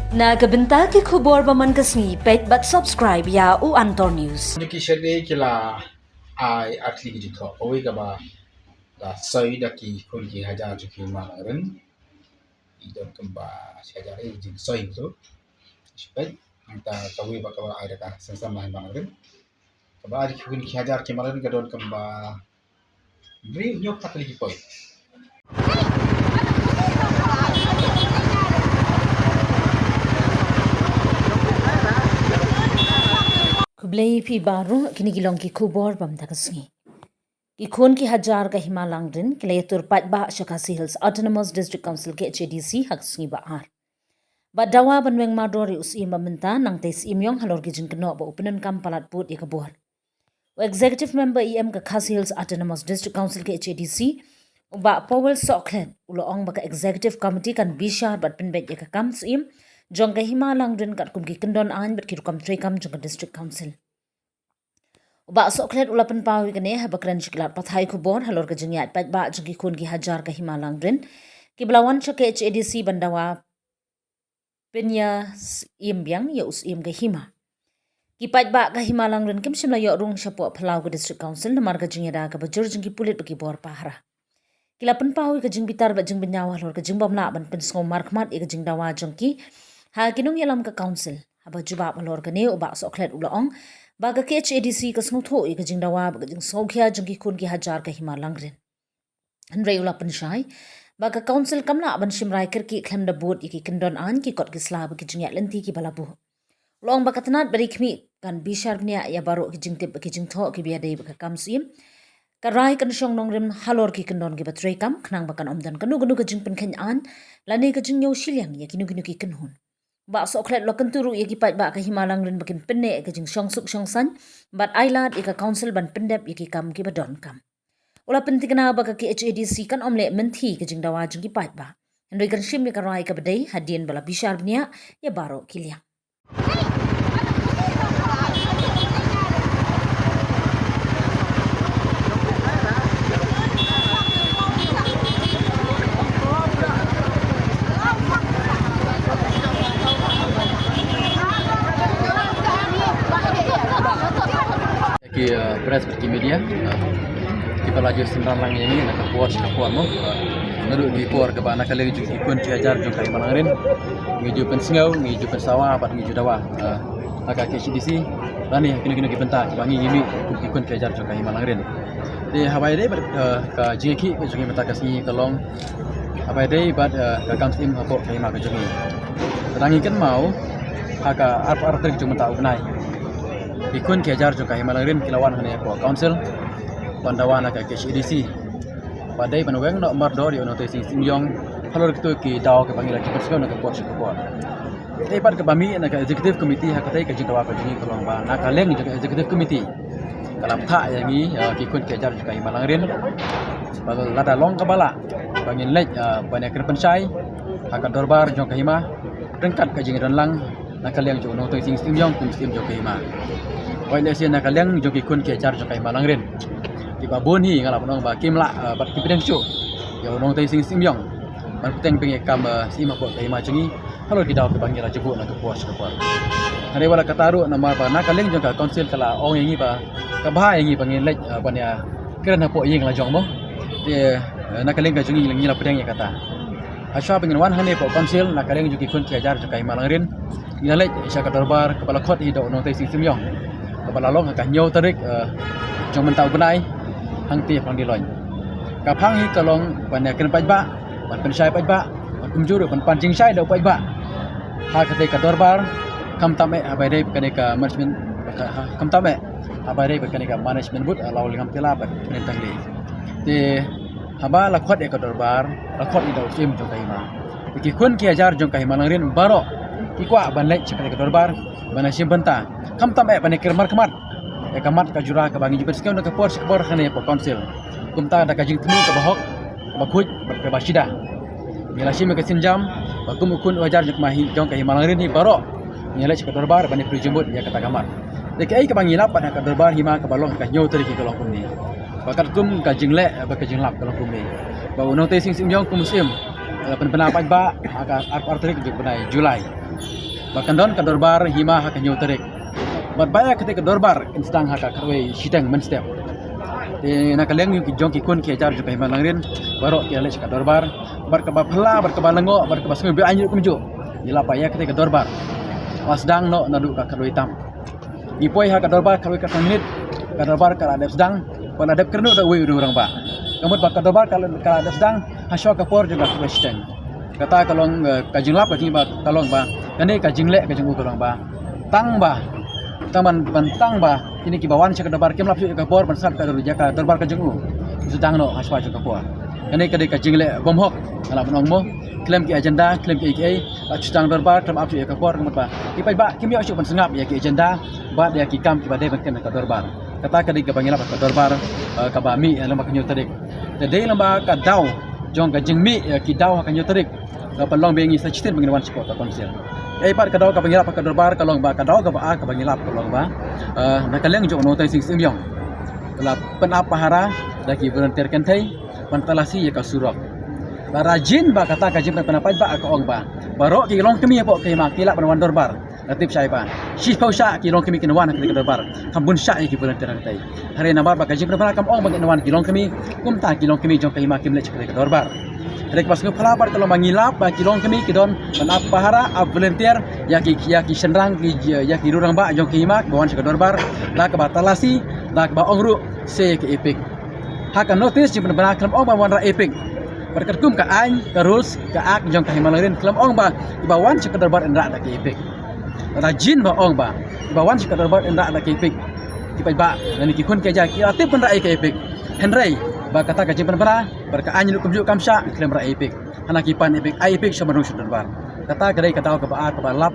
Nagabenta ki khubor baman kasni pet but subscribe ya u Antor News. Ki shade kila ai atli ki jitho owi ka ba da sai da ki kun ki haja ju ki malarin idon kamba haja ai jin sai tu spai anta tawi ba ka ba ai da ka sensa mai malarin ka ba ki kun ki haja ki malarin ka don kamba bri nyok takli ki poi Kublai pi baru kini gilong ki khubor bam takasngi. Ikon ki hajar ka himalang din kilayatur patba Shakasi Hills Autonomous District Council ke HADC haksngi ba ar. Badawa banweng madori us ima menta nang tes imyong halor ki jinkno ba upinan kam palat put ikabor. Executive member EM ka Khasi Hills Autonomous District Council ke HADC uba Powell Soklen uloong baka executive committee kan bishar bat pinbet ka kam im jong ka himalang din kat kum ki kendon an bat ki rukam trekam jong ka district council. Uba soklet ulapan pawi kane habakran shiklat pathai kubor halor ka jingyat pat ba jong ki kun ki hajar ka himalang din ki belawan cha ke HADC bandawa pinya imbyang ya us im ka hima. Ki pat ba ka himalang din kim shimla yo rung shapo phalau ka district council namar ka jingyada ka bajur jong ki pulit baki bor pahara. Kilapan pawi ka jing bitar ba jing binyawa halor ka jing bamla ban pen sngom markmat e ka jing dawa jong ki ha kinung yalam ka council haba jubab alor ka ne uba soklet ulaong baga ke HADC ka snutho i ka jing dawa baga jing sokya jing ki kun ki hajar ka himalang rin hanrei ulapan shai baga council kamla ban shimrai ker ki khlem da board i ki kendon an ki kot ki slab ki jing lenti ki balabu long baga tanat bari khmi kan bishar nya ya baro ki jing tip ki jing tho ki biadei baga kamsim karai kan shong nong rim halor ki kendon ki batray kam khnang bakan omdan kanu ganu ka jing pen khen an lani ka jing yo shilyang ya kinu kinu ki kenhun ba soklet lokan turu ya ki pat ba ka himalang rin bakin penne ka jing shong suk shong san bat ailat ka council ban pendep ya ki kam ki badon kam ula pentikna ba ka ki HADC kan omle menti ka jing dawa jing ki pat ba ndoi kan shim ya karai ka badai hadien bala bishar nya ya baro kilyang ki press ki media ki pelaju simran lang ini nak puas ka puan mo naru di puar ka bana kale ju ikon ci ajar ju kai malangrin ngi ju pen singau ngi ju pen sawa bat ngi ju dawa aka ke CDC rani kini kini ki benta bangi yimi ikon ci ajar ju kai malangrin de habai de ka jeki ju ngi mata kasni kalong habai de bat ka kamsim hapo kai ma ka ju ngi rangi kan mau aka ar ju mata ugnai ikun kejar juga himalangrin kilawan hanya ko council pandawan ka HADC padai panweng no mardor yo no te sing yong halor kitu ki daw ke pangila ki persikon ka pot ko pot te pat ka bami na ka executive committee ha ka tai ka jitawa ka jini kolong ba na ka leng juga executive committee kalam tha yangi ki kun kejar juga himalangrin bagal lada long ka bala bangin lek banyak kerpensyai akan dorbar jong ka hima rengkat ka jing lang nakaleng jo no to sing yong kum sim jo ka hima Wai lesi nak kalian joki kun ke jar jokai malangrin. Di babon hi ngalap nong ba kimla bat kipideng chu. Ya nong tai sing yong. Man puteng penge kam sima bo kai ma chengi. Halo di daw ke bangira jebu na ke puas ke puas. Hari wala kataru nama ba nak kalian joka council kala ong yangi ba ka ba yangi pangin lek ban ya keren hapo ying la jong mo. Di nak kalian ka chengi ngi la pedeng ya kata. Asya pengin wan hane po council nak kalian joki kun ke jar jokai malangrin. Ngalek isya ka darbar kepala khot hi do nong tai sing yong. Kepala long akan nyau tarik jong mentau benai hang ti pang dilon kapang hi kalong banyak ken pajba ban pensyai pajba ban kumjuru ban pancing syai do pajba ha kate ka dorbar kam tame abai dei kane ka management kam tame abai dei kane ka management but law lingam tela ban nen tangli te haba la khot e ka dorbar la khot i do sim jong kai ma ki kun ki ajar jong kai malangrin baro ki kwa ban lek chipane ka dorbar bana sim benta kam tame bane ker markmat e kamat ka jura ka bangi jupet skau na ka por skbor khane po council kumta da ka jing tmu ka bahok ba khuj ka basida mila sim ka sinjam ba kum kun wajar jek mahi jong ka himalangrin ni baro nyele ka dorbar bane prijumut ya kata kamar de kai ka bangi lap ka dorbar hima ka balong ka nyau teri ki kolong kum ni bakat kum ka jingle ba ka jinglap kolong kum ni ba uno te sing jong kum sim pendapat ba arterik juga benai Julai bahkan don ke dorbar hima hak nyuterik berbaya ketika dorbar instang hak karwe sidang menstep di nakaleng yung kijong kikun kiajar juga hima langrin baru kia lech ke dorbar berkeba pela berkeba lengo berkeba sembi anjuk kumju ila paya ketika dorbar wasdang no nadu ka karwe tam ipoi hak dorbar karwe ka minit ka dorbar ka adep sedang pada adep kernu da we orang ba kamut ba ka dorbar ka adep sedang hasyo ka por juga karwe sidang kata kalong kajing lap kajing ba kalong ba kani kajing lek kajing kalong ba tang ba taman bantang ba ini kibawan sa kadabar kim lap ka por bansat ka ru jaka darbar kajing sedang no haswa ka por kani kadi kajing lek bomhok ala penong mo klaim ki agenda klaim ki IKA sedang darbar klaim ap ka por kamut ba ipai ba kim yo syuk sengap ya ki agenda ba dia ki kam ki bade ban ka darbar kata kadi ka bangilap ka darbar ka ba mi ala makanyo tarik dei lamba ka daw jong kajing mi ki daw ka nyotarik palong bengi sa chitin banginawan si kota konsil par kadaw ka bangilap ka dorbar kalong ba kadaw ka ba ka bangilap kalong ba nakaleng jong no tay sing simyong kala penapahara daki volunteer kentai pantalasi ya ka surok rajin ba kata ka jimna penapaj ba ka ong ba baro ki long kemi po kay makila panawan dorbar natip syai ba si pausha ki long kemi kinawan ka dorbar kambun sya ki volunteer kentai hari nabar ba ka jimna kam ong banginawan ki long kemi kumta ki long kemi jong kay makim lech ka dorbar Rek pas ngepalabar kalau mangilap ba kilong kami kidon manap pahara ab volunteer yaki senrang yaki rurang ba jong kimak bawan sa dorbar la ka batalasi la ka ongru se ke epic haka notice jim benar kelam ong bawan ra epic berketum ka ain ka rules ka ak jong ka himalarin kelam ong ba bawan sa dorbar endra da ke epic rajin ba ong ba bawan sa dorbar endra da ke epic kipai ba nani ki kun ke ja ki atip endra ke epic henry ba kata ka jimpan bara berka anyu kumju kamsha klem ra epic hana kipan epic ai epic sama rung darbar kata kadai kata ka ba lap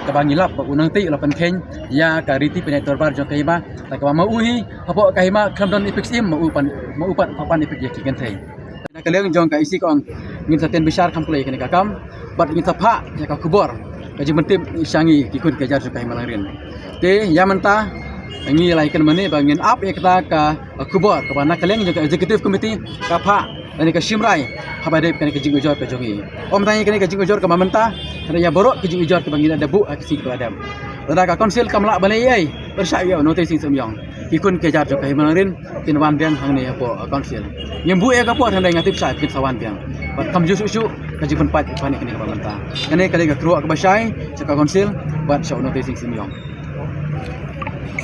ka bangilap ba unang ti lapan ken ya ka riti penai darbar jong kaima ta ka mau uhi apo kaima klem don epic sim mau upan papan epic ya kikan thai na kaleng jong ka isi kong ngin saten besar kam play kene kakam bat ngin tapa ya ka kubor ka jimpan tim isangi kikun ka jar jong kaima langrin te ya menta ngi laikan mane bangin up ya kata ka kubor ka bana kaleng juga executive committee ka pha ani ka simrai habade kan ka jing ujor ka jongi om tanya kan ka jing ujor ka mamenta kana ya borok ka jing ujor ka bangin ada bu ka si ka adam tada ka council kamla bane ai persya ya notice sing semyong ikun ke jar ka himanrin tinwan biang hang ne po council nyembu ya ka po tanda ngatip sa kit sawan biang bat kam jusu ka jing pat panik ni ka mamenta kane ka kru ka basai sa ka council bat sa notice sing semyong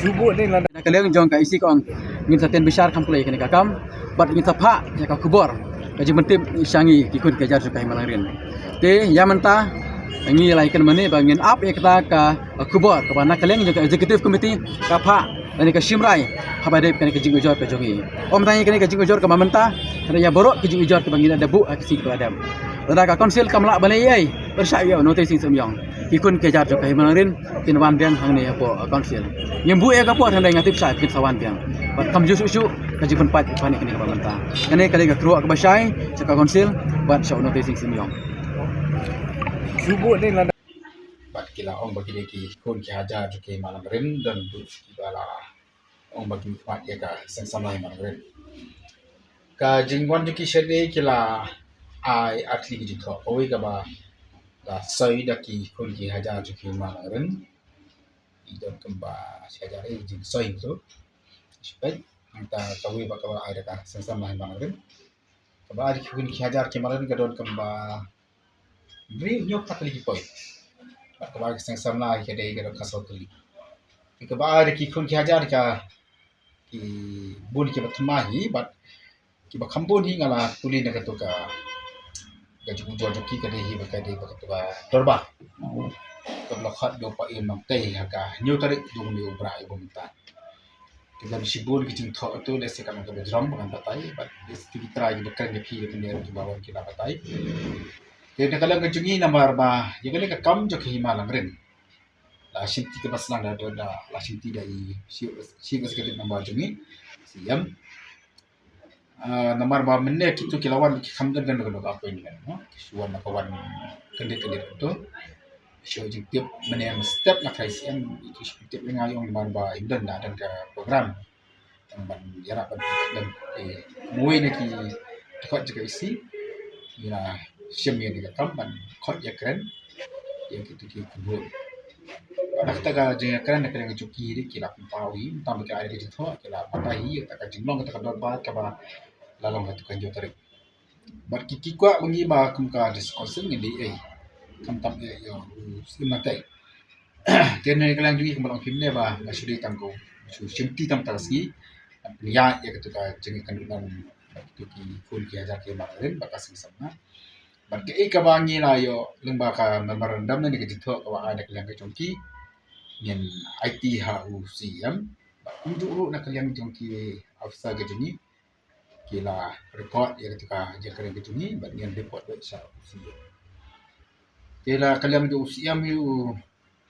subuh ni lah kaleng jong ka isi kong ngin saten besar kam play kene kakam bat ngin tapa ya ka kubor ka jimpan tim isangi kikun ka jar ka himalangrin te ya menta ngi laikan mane bangin up ya kata ka kubor ka bana kaleng jong ka executive committee ka pha ani ka simrai habade kene ka jing ujor ka jongi om tanya kene ka jing ujor ka mamenta kana ya borok ka jing ujor ka bangin ada bu ka si ka adam tada ka council kamla bane ai persya ya notice sing semyong ikun ke jar ka himalangrin tinwan biang hang ne po council nyembu ya ka po tanda ngatip sa kit sawan biang bat kam jusu ka jipun pat panik ni ka banta kane kali ka kru ka basai sa ka council bat sa notice sing simyong subuh ni lah bat kila ong bagi ki kun ki hajar ke malam rin dan bala ong bagi pat ya ka sama malam rin ka jingwan ki shede kila ai atli ki jitho oi ka ba da sai da ki kun ki hajar ke malam rin idon kemba hajar jing sai tu supaya kita tahu bakal ada ka sama malam rin ka ba ki kun ki hajar ke malam rin ka don kemba beri nyok tak lagi poi. Kebal sang samla ke dei ke kasau kali. Kebal ki kun ki hajar ka ki bun ki batmahi bat ki bakambon hi ngala kuli na ka to ka gaji ujor ki ka dei ba ka dei ba ka to ba dorba. Kabla khat do pa im tei ha ka nyu tarik dung ni ubra i bumta. Kita sibun ki jing tho tu le se ka ka bejram ban patai bat dis ki try ki bakkan ki ki ne ki bawon ki la patai. Jadi kalau ngejungi nomor bah, jadi kalau kam jo kehimalang rin, lah sinti ke pasang dah lah sinti dari si kesekali nomor jungi, siam, nomor bah mana kita kilawan kam dan apa ini kan, suan kawan kendit itu, show jengtip mana yang step nak kai siam itu jengtip dengan yang nomor bah imdan dah dan ke program, yang ban jarak dan mui nak dekat juga isi, ya. Syemia ni kam ban khot ya keren yang gitu ki kubur. Pada kita ka jeng keren nak keren cuki di kila pawi tam ka ada di tho kila patai ta ka jinglong ta ka ba ka ba lalong ka tukan jo tarik. Bar ki kwa mengi ba kum ka discussion ni di kam tam yo simatai. Tiada yang kalian juga kembali film ni bah masih di tangko, masih simti tam tarasi, ya ya ketika jengi kandulan itu ki full ki ajar ki maklum bakas sama. Berke kabangi lah yo lemba ka memorandum ni ke jito ka ada kalian ke jongki, yang IT HU siam, unjuk nak kalian jongki afsa ke jengi, kila report ya ketika ajar kalian ke jengi, bagian report besar siam. Kila kalian ke siam you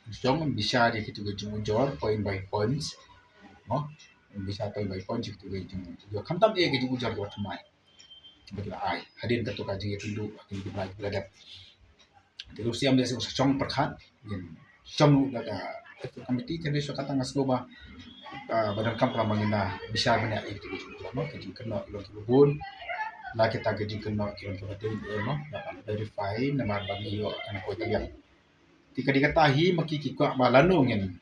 Jom bisa dia kita jujur point by points, no? Bisa point by points kita jujur. Kamu tak boleh kita jujur buat semai. Begitu ai. Hadir ketua kaji itu dulu akan belajar. Terus siam dia secong perkat, jom dah komiti tadi so kata ngas loba badan kam pramangina bisa banyak itu jujur, no? Kita kena ilmu kebun. Lah kita gaji kena ilmu kebun, no? Verify nama bagi yo anak kau kalian. Tika dikatahi maki kikwa balano ngen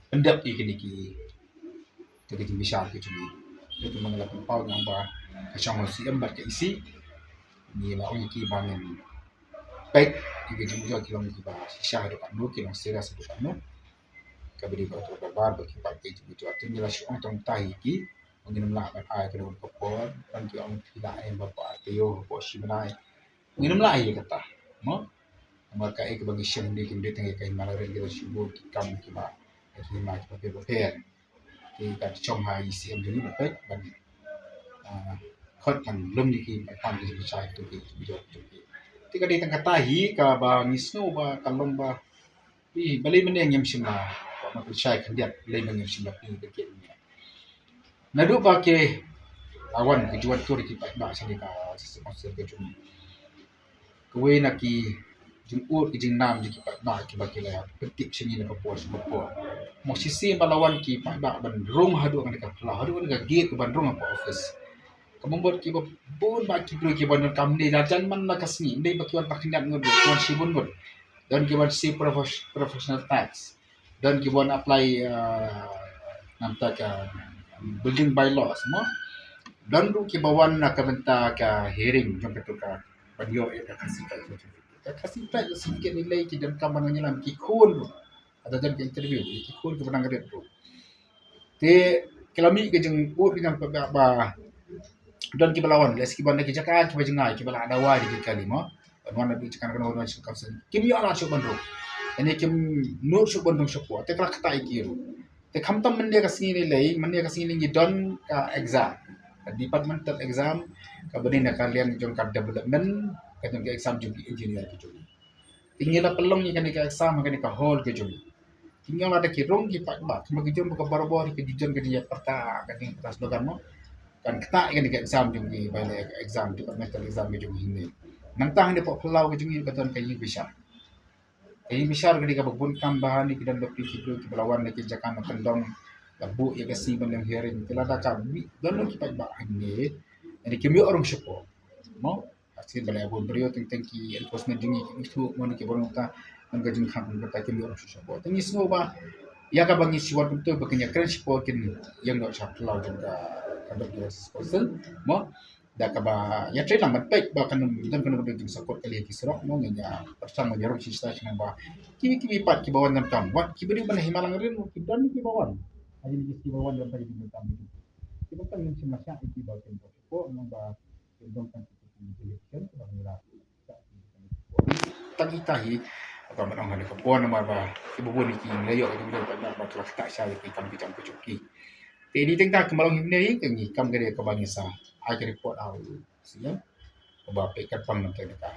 pendap ikini ki tegi bisa ke cumi itu mengelak pau yang ba kacang si embar ke isi ni la ongi ki bangen pek ki jumjo kilong ki ba sisa do kanu kilong sera sa do kanu kabri ba to bar ba ki pa ke jumjo atin jela shi on tong tahi ki ngin la ba ai ke do popor dan ki on tidak en ba pa teo po shi banai ngin la ai kata mo maka ek bagi syam di kim deteng kai malaren gila syubur ki kam ki ma ki ma ki ba pen ki ka chong ha isi am juni ba pek ban khot kan lum ni ki pam ki chai tu ki bijo tu ki tika deteng kata hi ka ba ngisno ba kalom ba bi balai men yang sim ma ma ki chai kan dia lai men sim ba ki ke ni nadu ba ke awan ki juat tu ki ba sini ka sponsor ke juni kowe nak ki jumur ki nam ji ki ba ki ba ki la petip sini na ko semua mo sisi balawan ki pa ba ban rong hadu kan ka la hadu kan gate ban rong apa office kamu buat ki ba bun ba ki bro ki ban kam ni jan man na kasni ndai ba ki wan pakinat ngod wan sibun bun dan ki ban si professional tax dan ki ban apply namta ka building bylaws mo dan ru ki bawan na ka benta ka hearing jom ka banyo ka kasih kasih tak sedikit nilai ki dan kam bananya lam ki khun ada dan ke interview ki khun ke benang gadet tu te kelami ke jeng ut dengan ba dan ki balawan les ki ban ki jakan ki bajengai ki bala ada wa di kali mo wan bi jakan kan wan su kapsen kim yo ala su bandro ini kim nur su bandung su ko te kala kata ki ru te kham tam men dia kasih nilai men dia kasih nilai don ka exam departmental exam ka benin kalian jong ka development kadang ke exam juga engineer ke juli tinggal pelong ni kan ke exam kan ke hall ke juli tinggal ada kirong ki pak ba kema ke jom ke baro-baro ke dijon ke dia perta kan ke atas dogan mo kan keta kan ke exam juli bale exam departmental exam ke juli ini nang tang de pok pelau ke juli kadang ke bisa ke ke bun kam bahan ni dan lebih ki belawan ke jakan kendong labu ya kasi ban yang hearing kelada kami dan ki pak ba ini jadi kami orang support mo hasil balai abun beriyo tengki enforcement jingi itu mon ki borong ta ang gajing kham ng ta kemi orang support tengi semua ba ya ka bangi siwat betul bakanya keren support kin yang dok chap law jong ka kada person mo da ka ba ya train lambat pek ba kan dan kan jing support kali ki serok mo nganya persang menyarum si sta dengan ba ki pat ki bawan tam wat ki beri mana himalang rin ki dan ki bawan aja ni ki bawan dan tadi di tam ki ba kan si masya ki ba kin ko mo ba dong kan election bangla tagi tahi apa menang hal kepuan nama ba ibu buni ki layo ki dah ba kelas tak saya ki kam ki jam ku cuki te di tengah kemalong ni ki kam gede ke bangsa ai report au siap ba pe kat pang nanti ka